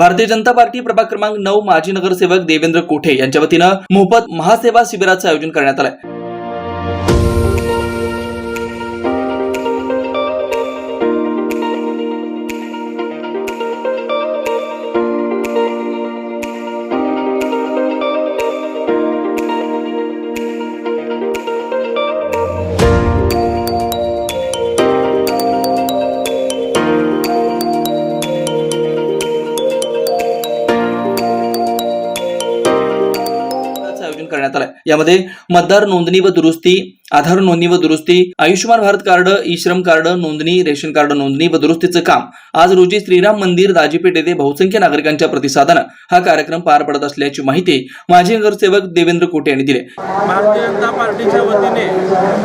Bharatiya Janata party प्रभाग क्रमांक 9 माजी नगरसेवक देवेंद्र कोठे यांच्या वतीनं मोफत महासेवा शिबिराचं आयोजन करण्यात आलंय। करण्यात आलाय। यामध्ये मतदार नोंदणी व दुरुस्ती, आधार नोंदणी व दुरुस्ती, आयुष्यमान भारत कार्ड, ई श्रम कार्ड नोंदणी, रेशन कार्ड नोंदणी व दुरुस्तीचं काम आज रोजी श्रीराम मंदिर दाजीपेठ येथे बहुसंख्य नागरिकांच्या प्रतिसादानं हा कार्यक्रम पार पडत असल्याची माहिती माजी नगरसेवक देवेंद्र कोठे यांनी दिली। भारतीय जनता पार्टीच्या वतीने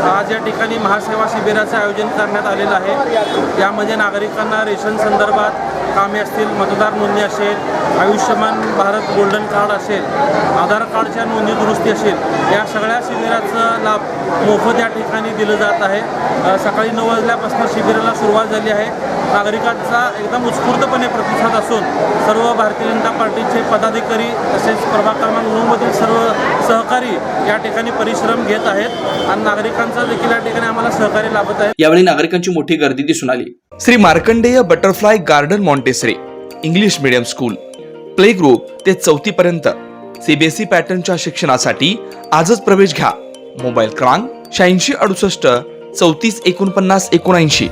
आज या ठिकाणी महासेवा शिबिराचं आयोजन करण्यात आलेलं आहे। यामध्ये नागरिकांना रेशन संदर्भात कामे असतील, मतदार नोंदणी असेल, आयुष्यमान भारत गोल्डन कार्ड असेल, आधार कार्डच्या नोंदणी दुरुस्ती असेल, या सगळ्या शिबिराचा लाभ मोफत या ठिकाणी दिलं जात आहे। सकाळी 9 वाजल्यापासून शिबिराला सुरुवात झाली आहे। नागरिकांचा एकदम उत्स्फूर्तपणे प्रतिसाद असून सर्व भारतीय जनता पार्टीचे पदाधिकारी तसेच प्रभाग क्रमांक 9 मधील सर्व सहकारी या ठिकाणी परिश्रम घेत आहेत आणि नागरिकांचा देखील या ठिकाणी आम्हाला सहकार्य लाभत आहे। यावेळी नागरिकांची मोठी गर्दी दिसून आली। Shri Markandeya butterfly garden Montessori English medium school play group ते 4थी पर्यंत सीबीएसई पॅटर्नच्या शिक्षणासाठी आजच प्रवेश घ्या। मोबाईल क्रमांक 8668 34 49 79।